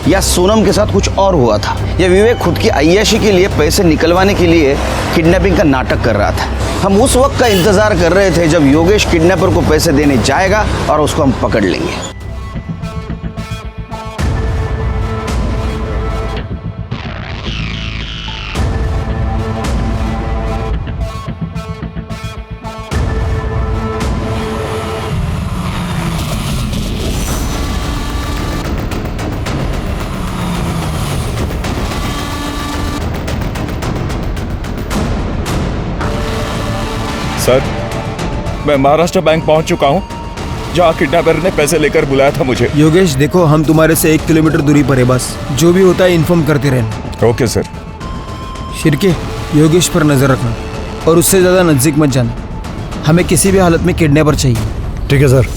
या सोनम के साथ कुछ और हुआ था, या विवेक खुद की अय्याशी के लिए पैसे निकलवाने के लिए किडनैपिंग का नाटक कर रहा था? हम उस वक्त का इंतजार कर रहे थे जब योगेश किडनैपर को पैसे देने जाएगा और उसको हम पकड़ लेंगे। सर, मैं महाराष्ट्र बैंक पहुंच चुका हूं, जहां किडनैपर ने पैसे लेकर बुलाया था मुझे। योगेश देखो, हम तुम्हारे से 1 किलोमीटर दूरी पर है, बस जो भी होता है इन्फॉर्म करते रहना। Okay sir. शिरके, योगेश पर नजर रखना और उससे ज्यादा नजदीक मत जाना। हमें किसी भी हालत में किडनैपर चाहिए। ठीक है सर।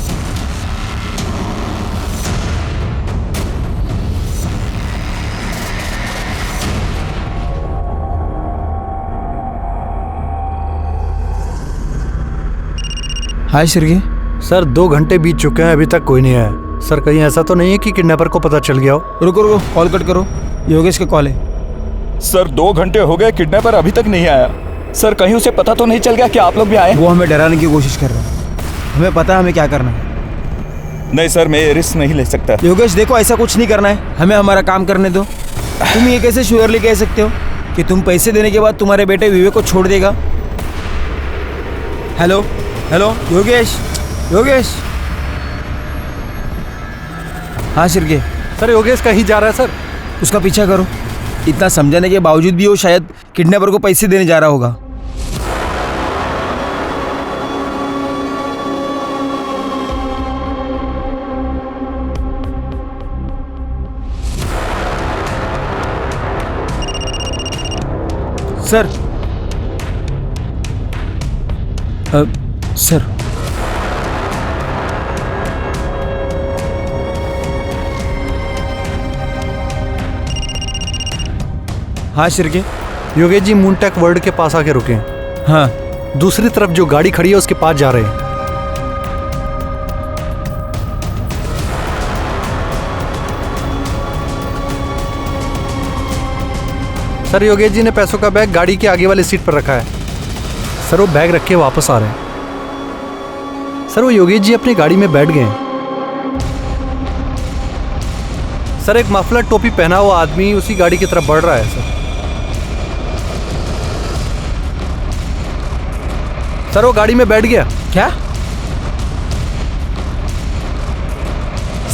हाय शिरके। सर 2 घंटे बीत चुके हैं, अभी तक कोई नहीं आया। सर कहीं ऐसा तो नहीं है कि किडनैपर को पता चल गया हो? रुको रुको, कॉल कट करो, योगेश का कॉल है। सर 2 घंटे हो गए, किडनैपर अभी तक नहीं आया। सर कहीं उसे पता तो नहीं चल गया कि आप लोग भी आए? वो हमें डराने की कोशिश कर रहा है, हमें पता है हमें क्या करना है। नहीं सर, मैं ये रिस्क नहीं ले सकता। योगेश देखो, ऐसा कुछ नहीं करना है, हमें हमारा काम करने दो। तुम ये कैसे श्योरली कह सकते हो कि तुम पैसे देने के बाद तुम्हारे बेटे विवेक को छोड़ देगा? Hello hello Yogesh, Yogesh. हाँ शिरके। सर योगेश कहीं जा रहा है सर। उसका पीछा करो। इतना समझाने के बावजूद भी वो शायद किडनैपर को पैसे देने जा रहा होगा। सर सर हाँ शिरके, योगेश जी मूनटेक वर्ल्ड के पास आके रुके हैं। हाँ, दूसरी तरफ जो गाड़ी खड़ी है उसके पास जा रहे हैं। सर योगेश जी ने पैसों का बैग गाड़ी के आगे वाली सीट पर रखा है। सर वो बैग रख के वापस आ रहे हैं। सर वो योगेश जी अपनी गाड़ी में बैठ गए हैं। सर एक मफलर टोपी पहना हुआ आदमी उसी गाड़ी की तरफ बढ़ रहा है। सर वो गाड़ी में बैठ गया। क्या?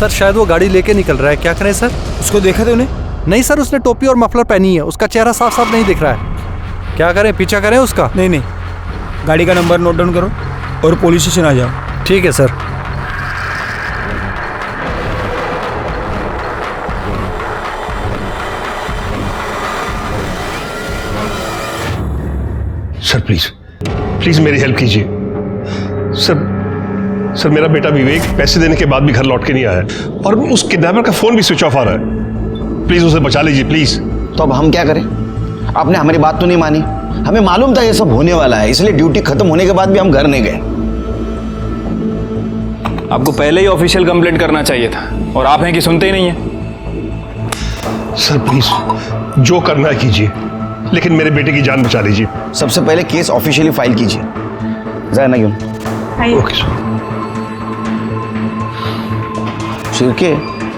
सर शायद वो गाड़ी लेके निकल रहा है। क्या करें सर? उसको देखा थे उन्हें? नहीं सर, उसने टोपी और मफलर पहनी है, उसका चेहरा साफ साफ नहीं दिख रहा है। क्या करें, पीछा करें उसका? नहीं नहीं, गाड़ी का नंबर नोट डाउन करो और पुलिस स्टेशन आ जाओ। ठीक है सर। सर प्लीज प्लीज मेरी हेल्प कीजिए। सर मेरा बेटा विवेक पैसे देने के बाद भी घर लौट के नहीं आया और उस किडनैपर का फोन भी स्विच ऑफ आ रहा है। प्लीज उसे बचा लीजिए प्लीज। तो अब हम क्या करें? आपने हमारी बात तो नहीं मानी। हमें मालूम था ये सब होने वाला है, इसलिए ड्यूटी खत्म होने के बाद भी हम घर नहीं गए। आपको पहले ही ऑफिशियल कंप्लेंट करना चाहिए था और आप हैं कि सुनते ही नहीं है। सर प्लीज जो करना है कीजिए, लेकिन मेरे बेटे की जान बचा लीजिए। सबसे पहले केस ऑफिशियली फाइल कीजिए। जाए ना क्यों? Okay sir. शिरके,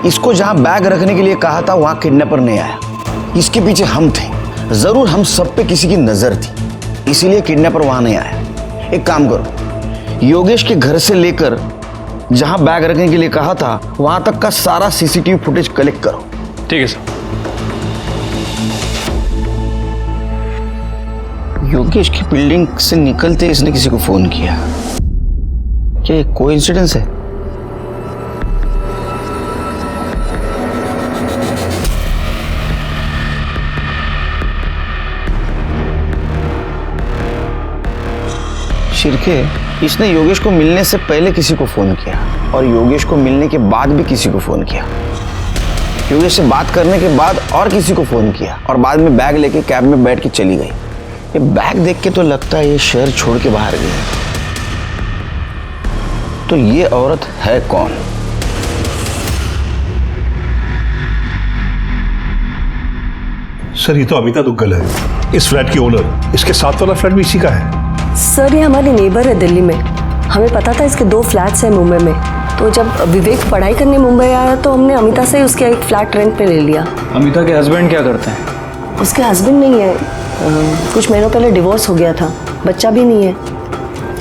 इसको जहां बैग रखने के लिए कहा था वहां किडनैपर नहीं आया। इसके पीछे हम थे। जरूर हम सब पे किसी की नजर थी, इसीलिए किडनैपर वहां नहीं आया। एक काम करो, योगेश के घर से लेकर जहां बैग रखने के लिए कहा था वहां तक का सारा सीसीटीवी फुटेज कलेक्ट करो। ठीक है सर। योगेश की बिल्डिंग से निकलते इसने किसी को फोन किया। क्या ये कोइंसिडेंस है? शिरके, इसने योगेश को मिलने से पहले किसी को फोन किया और योगेश को मिलने के बाद भी किसी को फोन किया। योगेश से बात करने के बाद और किसी को फोन किया और बाद में बैग लेके कैब में बैठ के चली गई। ये बैग देख के तो लगता है ये शहर छोड़ के बाहर गई। तो ये औरत है कौन? सर ये तो अमिता दुग्गल है, इस फ्लैट की ओनर। इसके साथ वाला फ्लैट भी इसी का है। सर ये हमारी नेबर है दिल्ली में। हमें पता था इसके 2 फ्लैट्स हैं मुंबई में, तो जब विवेक पढ़ाई करने मुंबई आया तो हमने अमिता से उसके एक फ्लैट रेंट पे ले लिया। अमिता के हस्बैंड क्या करते हैं? उसके हस्बैंड नहीं है, कुछ महीनों पहले डिवोर्स हो गया था, बच्चा भी नहीं है,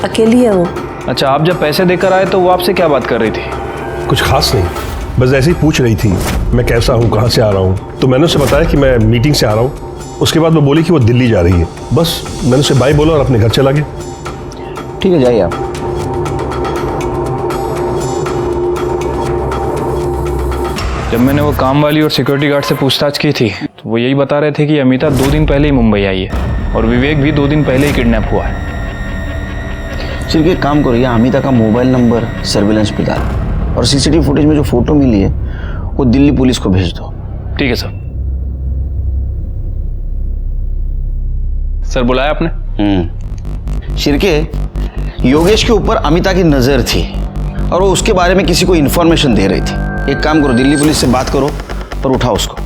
अकेली है वो। अच्छा, आप जब पैसे देकर आए तो वो आपसे क्या बात कर रही थी? कुछ खास नहीं, बस ऐसे ही पूछ रही थी मैं कैसा हूँ, कहाँ से आ रहा हूँ। तो मैंने उसे बताया कि मैं मीटिंग से आ रहा हूँ। उसके बाद वो बोली कि वो दिल्ली जा रही है। बस मैंने उसे बाय बोला और अपने घर चला गया। ठीक है, जाइए आप। जब मैंने वो काम वाली और सिक्योरिटी गार्ड से पूछताछ की थी तो वो यही बता रहे थे कि अमिता 2 दिन पहले ही मुंबई आई है और विवेक भी 2 दिन पहले ही किडनैप हुआ है। चलिए एक काम करो, अमिता का मोबाइल नंबर सर्विलेंस पे डाल और सीसीटीवी फुटेज में जो फोटो मिली है वो दिल्ली पुलिस को भेज दो। ठीक है सर। सर बुलाया आपने? शिरके, योगेश के ऊपर अमिता की नज़र थी और वो उसके बारे में किसी को इन्फॉर्मेशन दे रही थी। एक काम करो, दिल्ली पुलिस से बात करो और उठाओ उसको।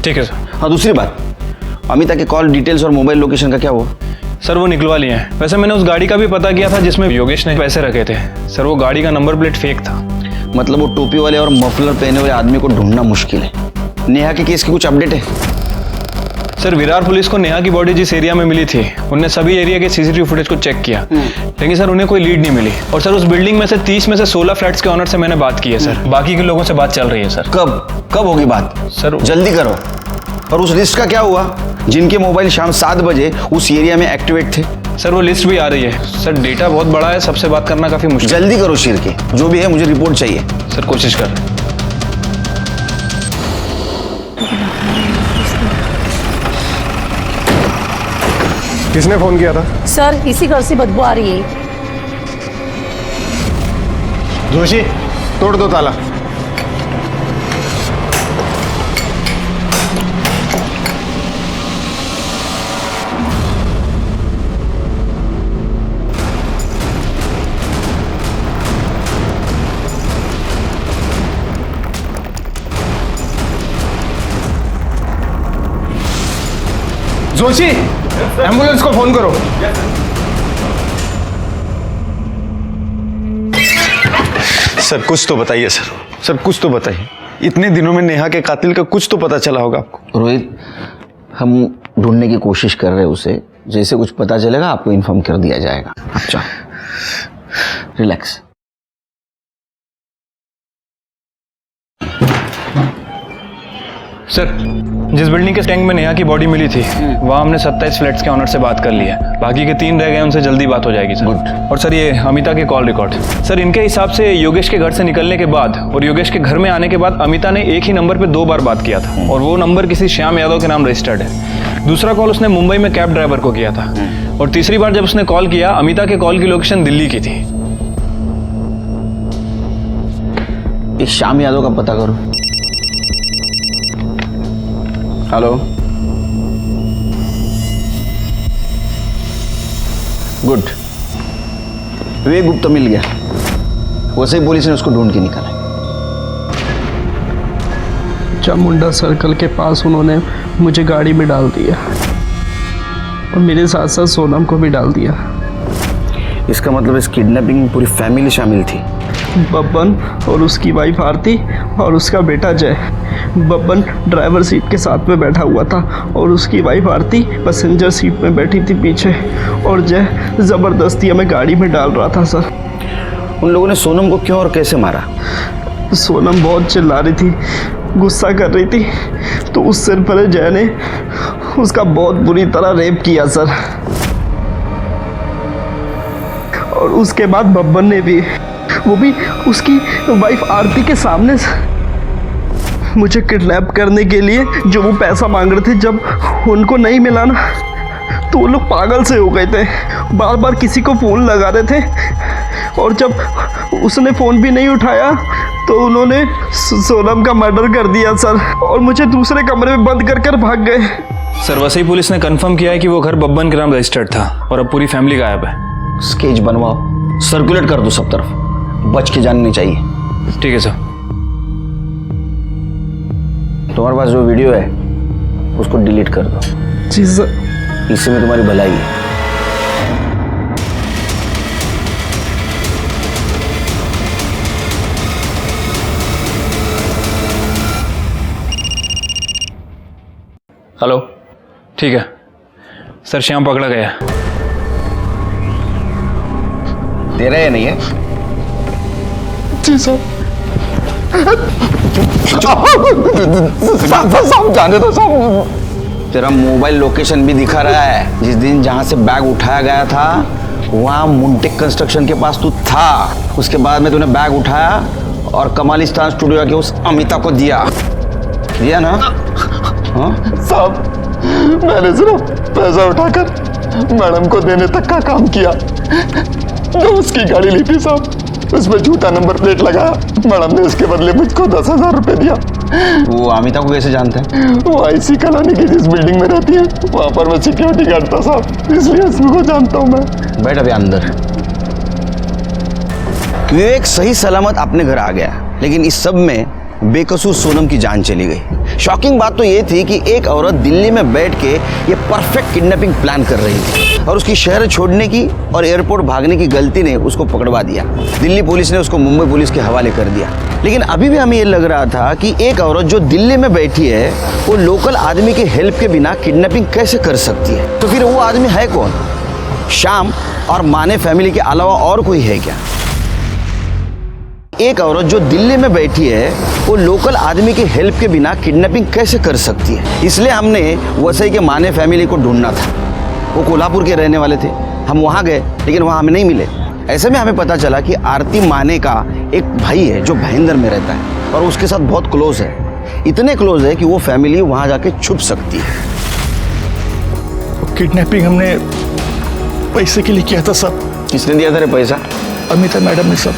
ठीक है सर। हाँ, दूसरी बात, अमिता के कॉल डिटेल्स और मोबाइल लोकेशन का क्या हुआ? सर वो निकलवा लिए हैं। वैसे मैंने उस गाड़ी का भी पता किया था जिसमें योगेश ने पैसे रखे थे। सर वो गाड़ी का नंबर प्लेट फेक था। मतलब वो टोपी वाले और मफलर पहने हुए आदमी को ढूंढना मुश्किल है। नेहा के केस की कुछ अपडेट है? सर विरार पुलिस को नेहा की बॉडी जिस एरिया में मिली थी उनने सभी एरिया के सीसीटीवी फुटेज को चेक किया, लेकिन सर उन्हें कोई लीड नहीं मिली। और सर उस बिल्डिंग में से 30 में से 16 फ्लैट्स के ऑनर से मैंने बात की है सर। बाकी के लोगों से बात चल रही है सर। कब होगी बात? सर जल्दी करो। और उस लिस्ट का क्या हुआ जिनके मोबाइल शाम 7 बजे उस एरिया में एक्टिवेट थे? सर वो लिस्ट भी आ रही है सर। डेटा बहुत बड़ा है, सबसे बात करना काफी मुश्किल। जल्दी करो शेर के, जो भी है मुझे रिपोर्ट चाहिए। सर कोशिश कर रहे हैं। किसने फोन किया था? सर इसी घर से बदबू आ रही है। जोशी, तोड़ दो ताला। जोशी, एम्बुलेंस को फोन करो। सर कुछ तो बताइए सर कुछ तो बताइए। इतने दिनों में नेहा के कातिल का कुछ तो पता चला होगा आपको। रोहित, हम ढूंढने की कोशिश कर रहे हैं उसे। जैसे कुछ पता चलेगा आपको इन्फॉर्म कर दिया जाएगा। अच्छा, रिलैक्स। सर जिस बिल्डिंग के टैंक में नेहा की बॉडी मिली थी वहाँ हमने 27 फ्लैट्स के ऑनर से बात कर ली है। बाकी के 3 रह गए, उनसे जल्दी बात हो जाएगी सर। और सर ये अमिता के कॉल रिकॉर्ड, सर इनके हिसाब से योगेश के घर से निकलने के बाद और योगेश के घर में आने के बाद अमिता ने एक ही नंबर पे 2 बार बात किया था और वो नंबर किसी श्याम यादव के नाम रजिस्टर्ड है। दूसरा कॉल उसने मुंबई में कैब ड्राइवर को किया था और तीसरी बार जब उसने कॉल किया अमिता के कॉल की लोकेशन दिल्ली की थी। एक श्याम यादव का पता करो। Hello, good. विवेक गुप्ता मिल गया। वैसे ही पुलिस ने उसको ढूंढ के निकाला। चामुंडा सर्कल के पास उन्होंने मुझे गाड़ी में डाल दिया और मेरे साथ साथ सोनम को भी डाल दिया। इसका मतलब इस किडनैपिंग में पूरी फैमिली शामिल थी। बब्बन और उसकी वाइफ आरती और उसका बेटा जय। बब्बन ड्राइवर सीट के साथ में बैठा हुआ था और उसकी वाइफ आरती पैसेंजर सीट में बैठी थी पीछे और जय ज़बरदस्ती हमें गाड़ी में डाल रहा था सर। उन लोगों ने सोनम को क्यों और कैसे मारा? सोनम बहुत चिल्ला रही थी, गुस्सा कर रही थी, तो उस सिर पर जय ने उसका बहुत बुरी तरह रेप किया सर। और उसके बाद बब्बन ने भी, वो भी उसकी वाइफ आरती के सामने मुझे किडनैप करने के लिए जो वो पैसा मांग रहे थे, जब उनको नहीं मिला ना तो वो लोग पागल से हो गए थे। बार बार किसी को फ़ोन लगा रहे थे और जब उसने फ़ोन भी नहीं उठाया तो उन्होंने सोनम का मर्डर कर दिया सर और मुझे दूसरे कमरे में बंद कर कर भाग गए। सर वसई पुलिस ने कंफर्म किया है कि वो घर बब्बन के नाम रजिस्टर्ड था और अब पूरी फैमिली गायब है। स्केच बनवाओ, सर्कुलेट कर दो सब तरफ, बच के जाननी चाहिए। ठीक है सर। तुम्हारे पास जो वीडियो है उसको डिलीट कर दो। जी सर। इससे में तुम्हारी भलाई है। हेलो, ठीक है सर, श्याम पकड़ा गया। तेरा या नहीं है? जी सर। जाने दो साहब। तेरा मोबाइल लोकेशन भी दिखा रहा है। जिस दिन जहां से बैग उठाया गया था वहां मुंटेक कंस्ट्रक्शन के पास तू था। उसके बाद में तूने बैग उठाया और कमालिस्तान स्टूडियो आके उस अमिता को दिया ना? हाँ साहब, मैंने सिर्फ पैसा उठाकर मैडम को देने तक का काम किया। जो उसकी गाड़ी ली थी साहब, उसमें झूठा नंबर प्लेट लगाया। मैडम ने उसके बदले मुझको 10,000 रुपए दिया। वो अमिता को कैसे जानते हैं? वो आईसी कॉलोनी की जिस बिल्डिंग में रहती है वहां पर मैं सिक्योरिटी गार्ड था साहब, इसलिए उसको जानता हूँ मैं। बैठ अभी अंदर। विवेक सही सलामत अपने घर आ गया, लेकिन इस सब में बेकसूर सोनम की जान चली गई। शॉकिंग बात तो ये थी कि एक औरत दिल्ली में बैठ के ये परफेक्ट किडनैपिंग प्लान कर रही थी और उसकी शहर छोड़ने की और एयरपोर्ट भागने की गलती ने उसको पकड़वा दिया। दिल्ली पुलिस ने उसको मुंबई पुलिस के हवाले कर दिया। लेकिन अभी भी हमें ये लग रहा था कि एक औरत जो दिल्ली में बैठी है वो लोकल आदमी के हेल्प के बिना किडनैपिंग कैसे कर सकती है? तो फिर वो आदमी है कौन? श्याम और माने फैमिली के अलावा और कोई है क्या? एक औरत जो दिल्ली में बैठी है वो लोकल आदमी की हेल्प के बिना किडनैपिंग कैसे कर सकती है? इसलिए हमने वसई के माने फैमिली को ढूंढना था। वो कोल्हापुर के रहने वाले थे। हम वहाँ गए लेकिन वहाँ हमें नहीं मिले। ऐसे में हमें पता चला कि आरती माने का एक भाई है जो भाईंदर में रहता है और उसके साथ बहुत क्लोज है। इतने क्लोज है कि वो फैमिली वहाँ जाके छुप सकती है। किडनैपिंग हमने पैसे के लिए किया था सब। किसने दिया था रे पैसा? अमिता मैडम ने सब।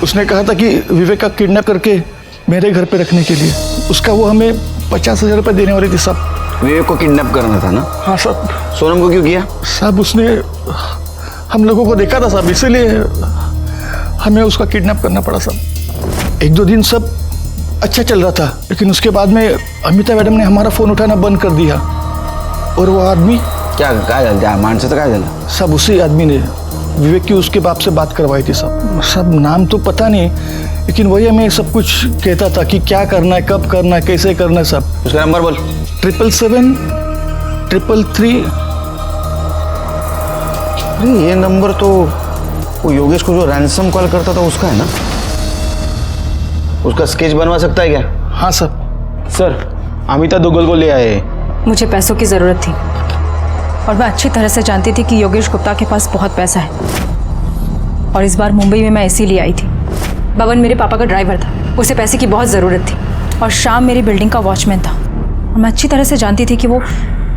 उसने कहा था कि विवेक का किडनैप करके मेरे घर पे रखने के लिए उसका वो हमें 50,000 रुपये देने वाली थी सब। विवेक को किडनैप करना था ना? हाँ सब। सोनम को क्यों किया? सब उसने हम लोगों को देखा था सब, इसीलिए हमें उसका किडनैप करना पड़ा सब। 1-2 दिन सब अच्छा चल रहा था, लेकिन उसके बाद में अमिता मैडम ने हमारा फ़ोन उठाना बंद कर दिया। और वो आदमी क्या मानसे तो क्या झालं? सब उसी आदमी ने विवेक की उसके बाप से बात करवाई थी सब नाम तो पता नहीं, लेकिन वही हमें सब कुछ कहता था कि क्या करना है, कब करना है, कैसे करना है सब। उसका नंबर बोल। 777-333। अरे ये नंबर तो वो योगेश को जो रैंसम कॉल करता था उसका है ना? उसका स्केच बनवा सकता है क्या? हाँ सर। सर अमिता दुग्गल को ले आए। मुझे पैसों की ज़रूरत थी और मैं अच्छी तरह से जानती थी कि योगेश गुप्ता के पास बहुत पैसा है और इस बार मुंबई में मैं इसीलिए आई थी। बबन मेरे पापा का ड्राइवर था, उसे पैसे की बहुत ज़रूरत थी और श्याम मेरी बिल्डिंग का वॉचमैन था और मैं अच्छी तरह से जानती थी कि वो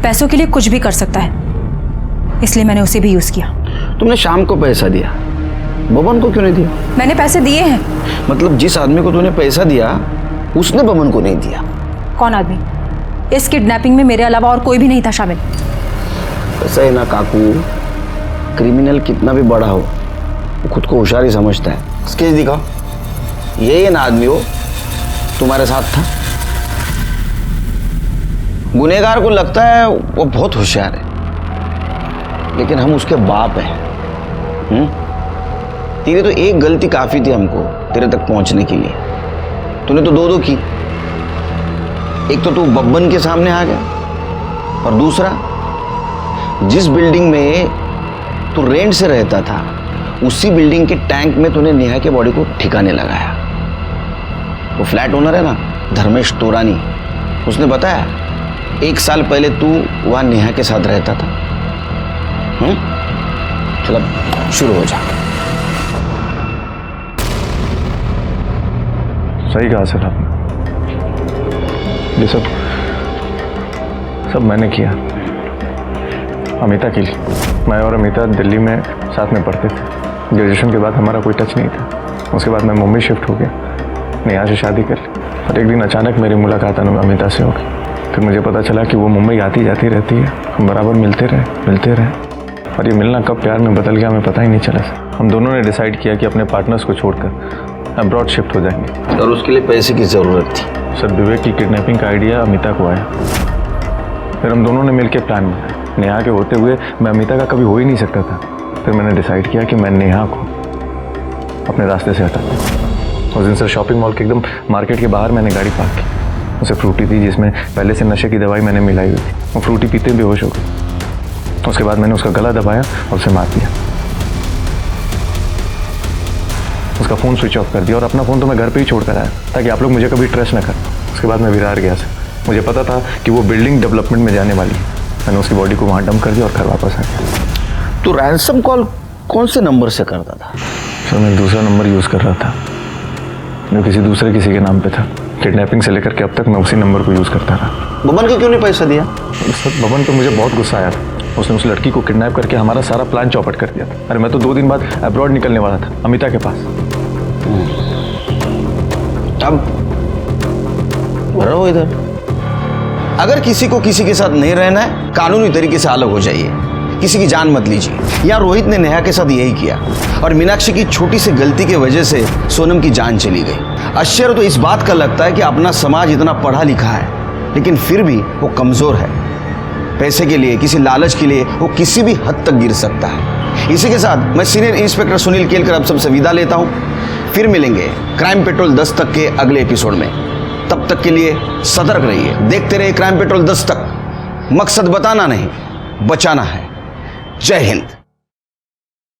पैसों के लिए कुछ भी कर सकता है, इसलिए मैंने उसे भी यूज़ किया। तुमने श्याम को पैसा दिया, बबन को क्यों नहीं दिया? मैंने पैसे दिए हैं। मतलब जिस आदमी को तूने पैसा दिया उसने बबन को नहीं दिया? कौन आदमी? इस किडनैपिंग में मेरे अलावा और कोई भी नहीं था शामिल। ऐसा है ना काकू, क्रिमिनल कितना भी बड़ा हो वो खुद को होशियार ही समझता है। स्केच दिखाओ। ये ना आदमी हो तुम्हारे साथ था? गुनहगार को लगता है वो बहुत होशियार है, लेकिन हम उसके बाप हैं। तेरी तो एक गलती काफी थी हमको तेरे तक पहुंचने के लिए। तूने तो दो की। एक तो तू बब्बन के सामने आ गया और दूसरा जिस बिल्डिंग में तू रेंट से रहता था उसी बिल्डिंग के टैंक में तूने नेहा के बॉडी को ठिकाने लगाया। वो फ्लैट ओनर है ना धर्मेश तोरानी, उसने बताया 1 साल पहले तू वहां नेहा के साथ रहता था। चल अब शुरू हो जा। सही कहा सर आपने। ये सब मैंने किया अमिता के लिए। मैं और अमिता दिल्ली में साथ में पढ़ते थे। ग्रेजुएशन के बाद हमारा कोई टच नहीं था। उसके बाद मैं मुंबई शिफ्ट हो गया, नेहा से शादी कर ली और एक दिन अचानक मेरी मुलाकात अमिता से हो गई। फिर मुझे पता चला कि वो मुंबई आती जाती रहती है। हम बराबर मिलते रहे और ये मिलना कब प्यार में बदल गया हमें पता ही नहीं चला सर। हम दोनों ने डिसाइड किया कि अपने पार्टनर्स को छोड़कर अब्रॉड शिफ्ट हो जाएंगे। और उसके लिए पैसे की ज़रूरत थी। सर विवेक की किडनैपिंग का आइडिया अमिता को आया, फिर हम दोनों ने मिलकर प्लान बनाया। नेहा के होते हुए मैं अमिता का कभी हो ही नहीं सकता था। फिर मैंने डिसाइड किया कि मैं नेहा को अपने रास्ते से हटा दूँ। उस दिन सर शॉपिंग मॉल के एकदम मार्केट के बाहर मैंने गाड़ी पार्क की। उसे फ्रूटी थी जिसमें पहले से नशे की दवाई मैंने मिलाई हुई थी। वो फ्रूटी पीते बेहोश हो गई। उसके बाद मैंने उसका गला दबाया और उसे मार दिया। उसका फ़ोन स्विच ऑफ कर दिया और अपना फ़ोन तो मैं घर पे ही छोड़ कर आया ताकि आप लोग मुझे कभी ट्रस्ट न करें। उसके बाद मैं विरार गया सर। मुझे पता था कि वो बिल्डिंग डेवलपमेंट में जाने वाली है। मैंने उसकी बॉडी को वहाँ डंप कर दिया और घर वापस आ गया। तो रैंसम कॉल कौन से नंबर से करता था? सर मैं दूसरा नंबर यूज़ कर रहा था जो किसी के नाम पे था। किडनैपिंग से लेकर के अब तक मैं उसी नंबर को यूज़ करता रहा। बबन को क्यों नहीं पैसा दिया? सर बबन पे मुझे बहुत गुस्सा आया था। उसने उस लड़की को किडनैप करके हमारा सारा प्लान चौपट कर दिया था। अरे मैं तो 2 दिन बाद अब्रॉड निकलने वाला था अमिता के पास। अब रहो इधर। अगर किसी को किसी के साथ नहीं रहना है कानूनी तरीके से अलग हो जाइए। किसी की जान मत लीजिए। यहाँ रोहित ने नेहा के साथ यही किया और मीनाक्षी की छोटी सी गलती की वजह से सोनम की जान चली गई। आश्चर्य तो इस बात का लगता है कि अपना समाज इतना पढ़ा लिखा है लेकिन फिर भी वो कमजोर है। पैसे के लिए, किसी लालच के लिए वो किसी भी हद तक गिर सकता है। इसी के साथ मैं सीनियर इंस्पेक्टर सुनील केलकर अब सबसे विदा लेता हूँ। फिर मिलेंगे क्राइम पेट्रोल 10 तक के अगले एपिसोड में। तब तक के लिए सतर्क रहिए, देखते रहिए क्राइम पेट्रोल 10 तक। मकसद बताना नहीं, बचाना है। जय हिंद।